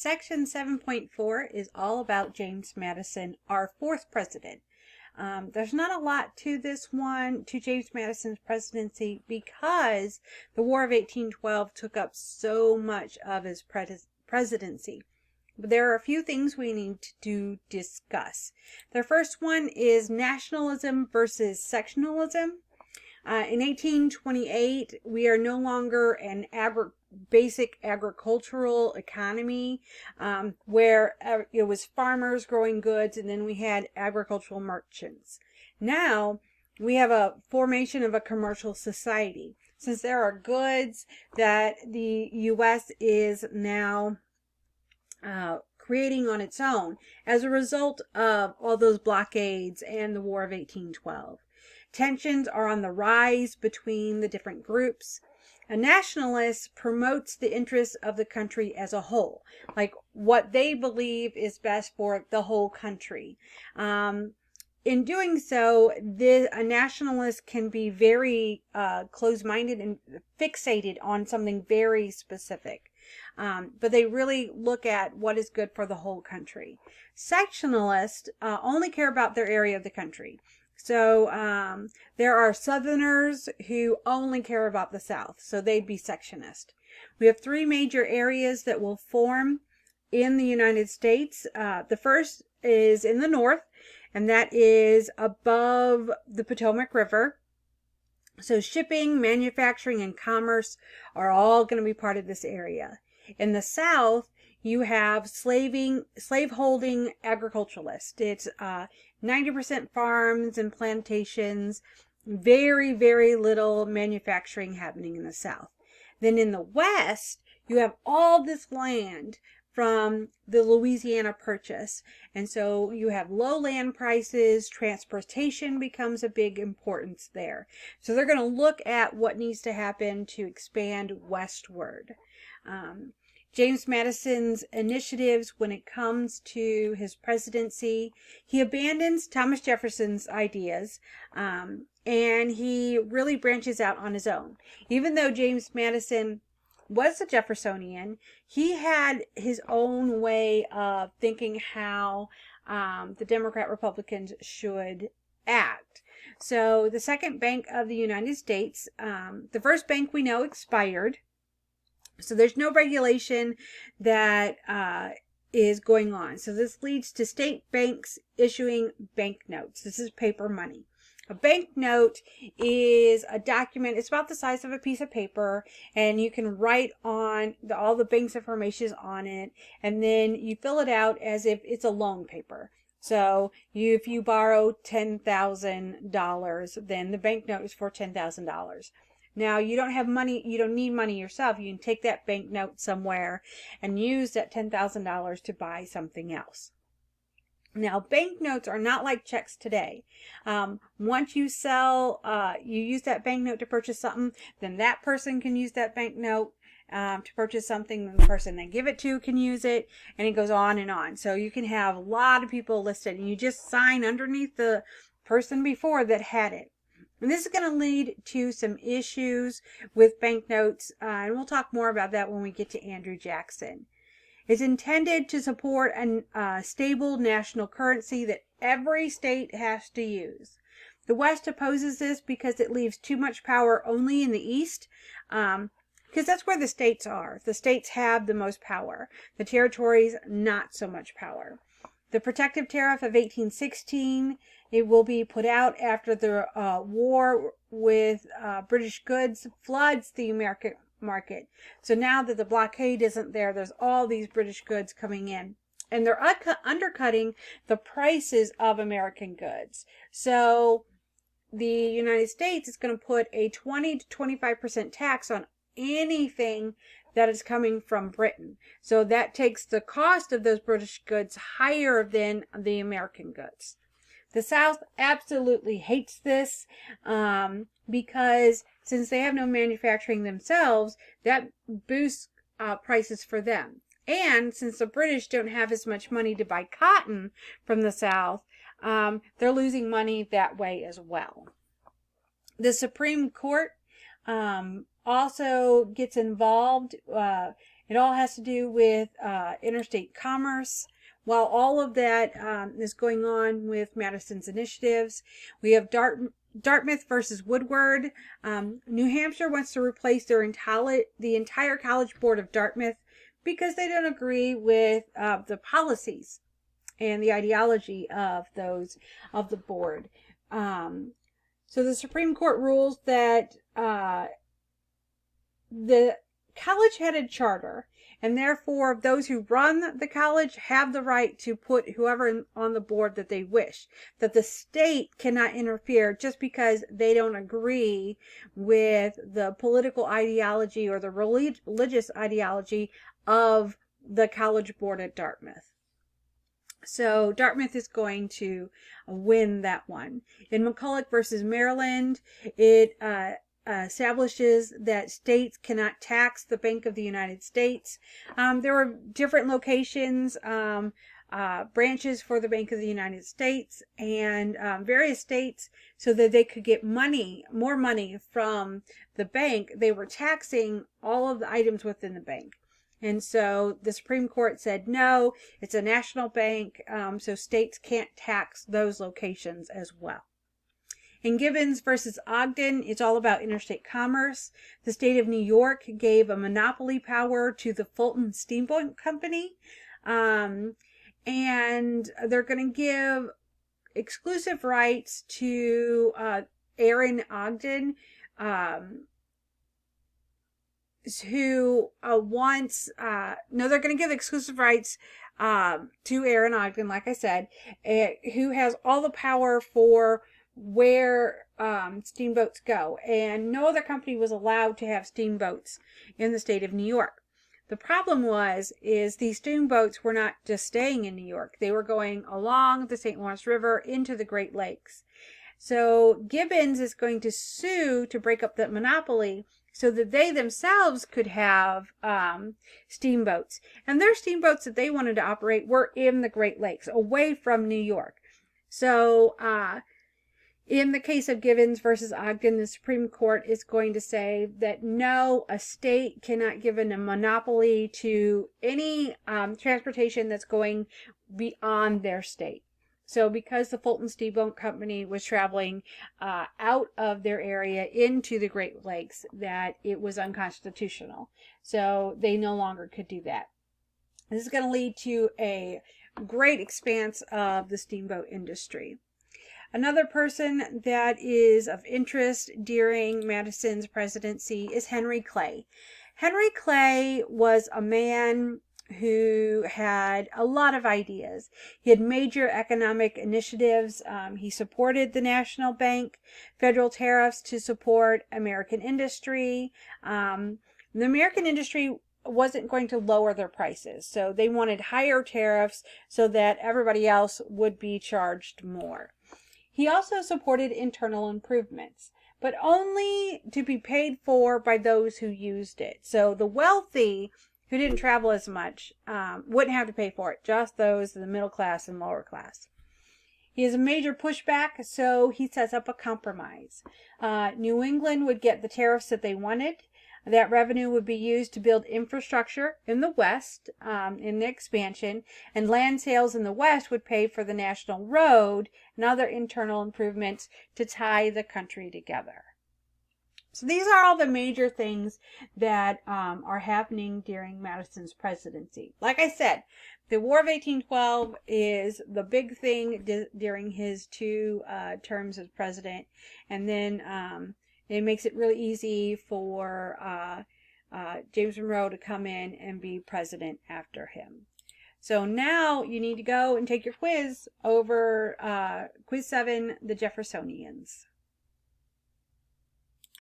Section 7.4 is all about James Madison, our fourth president. There's not a lot to this one, to James Madison's presidency, because the War of 1812 took up so much of his presidency. But there are a few things we need to discuss. The first one is nationalism versus sectionalism. In 1828, we are no longer an basic agricultural economy where it was farmers growing goods, and then we had agricultural merchants. Now we have a formation of a commercial society. Since there are goods that the U.S. is now creating on its own as a result of all those blockades and the War of 1812. Tensions are on the rise between the different groups. A nationalist promotes the interests of the country as a whole, like what they believe is best for the whole country. In doing so, a nationalist can be very closed-minded and fixated on something very specific. But they really look at what is good for the whole country. Sectionalists only care about their area of the country. So there are Southerners who only care about the South, so they'd be sectionist. We have three major areas that will form in the United States. The first is in the north, and that is above the Potomac River. So shipping, manufacturing, and commerce are all going to be part of this area. In the south, you have slaveholding agriculturalists. It's 90% farms and plantations, very, very little manufacturing happening in the south. Then in the west, you have all this land from the Louisiana Purchase. And so you have low land prices, transportation becomes a big importance there. So they're going to look at what needs to happen to expand westward. James Madison's initiatives when it comes to his presidency, he abandons Thomas Jefferson's ideas and he really branches out on his own. Even though James Madison was a Jeffersonian, he had his own way of thinking how the Democrat-Republicans should act. So the Second Bank of the United States, the first bank we know expired. So there's no regulation that is going on. So this leads to state banks issuing banknotes. This is paper money. A banknote is a document. It's about the size of a piece of paper, and you can write on all the bank's information on it, and then you fill it out as if it's a loan paper. So if you borrow $10,000, then the banknote is for $10,000. Now, you don't have money, you don't need money yourself. You can take that banknote somewhere and use that $10,000 to buy something else. Now, banknotes are not like checks today. Once you sell, you use that banknote to purchase something, then that person can use that banknote to purchase something, then the person they give it to can use it, and it goes on and on. So you can have a lot of people listed, and you just sign underneath the person before that had it. And this is going to lead to some issues with banknotes, and we'll talk more about that when we get to Andrew Jackson. It's intended to support a stable national currency that every state has to use. The West opposes this because it leaves too much power only in the East, because that's where the states are. The states have the most power. The territories, not so much power. The protective tariff of 1816, it will be put out after the war with British goods floods the American market. So now that the blockade isn't there, there's all these British goods coming in. And they're undercutting the prices of American goods. So the United States is going to put a 20 to 25% tax on anything that is coming from Britain. So that takes the cost of those British goods higher than the American goods. The South absolutely hates this because since they have no manufacturing themselves, that boosts prices for them. And since the British don't have as much money to buy cotton from the South, they're losing money that way as well. The Supreme Court also gets involved It all has to do with interstate commerce. While all of that is going on with Madison's initiatives, we have Dartmouth versus Woodward. New Hampshire wants to replace the entire College Board of Dartmouth because they don't agree with the policies and the ideology of the board. So the Supreme Court rules that the college had a charter, and therefore those who run the college have the right to put whoever on the board that they wish. That the state cannot interfere just because they don't agree with the political ideology or the religious ideology of the College Board at Dartmouth. So Dartmouth is going to win that one. In McCulloch versus Maryland, it establishes that states cannot tax the Bank of the United States. There were different locations, branches for the Bank of the United States, and various states, so that they could get more money from the bank. They were taxing all of the items within the bank. And so the Supreme Court said, no, it's a national bank, so states can't tax those locations as well. In Gibbons versus Ogden, it's all about interstate commerce. The state of New York gave a monopoly power to the Fulton Steamboat Company, and they're going to give exclusive rights to Aaron Ogden, who wants, no, they're going to give exclusive rights to Aaron Ogden, like I said, who has all the power for where steamboats go. And no other company was allowed to have steamboats in the state of New York. The problem is these steamboats were not just staying in New York. They were going along the St. Lawrence River into the Great Lakes. So Gibbons is going to sue to break up that monopoly so that they themselves could have steamboats. And their steamboats that they wanted to operate were in the Great Lakes, away from New York. So in the case of Gibbons versus Ogden, the Supreme Court is going to say that no, a state cannot give a monopoly to any transportation that's going beyond their state. So because the Fulton Steamboat Company was traveling out of their area into the Great Lakes, that it was unconstitutional. So they no longer could do that. This is going to lead to a great expanse of the steamboat industry. Another person that is of interest during Madison's presidency is Henry Clay. Henry Clay was a man who had a lot of ideas. He had major economic initiatives. He supported the National Bank, federal tariffs to support American industry. The American industry wasn't going to lower their prices, so they wanted higher tariffs so that everybody else would be charged more. He also supported internal improvements, but only to be paid for by those who used it. So the wealthy who didn't travel as much wouldn't have to pay for it, just those in the middle class and lower class. He has a major pushback, so he sets up a compromise. New England would get the tariffs that they wanted. That revenue would be used to build infrastructure in the West, in the expansion, and land sales in the West would pay for the national road and other internal improvements to tie the country together. So these are all the major things that are happening during Madison's presidency. Like I said, the War of 1812 is the big thing during his two terms as president, and then it makes it really easy for James Monroe to come in and be president after him. So now you need to go and take your quiz over quiz 7, the Jeffersonians.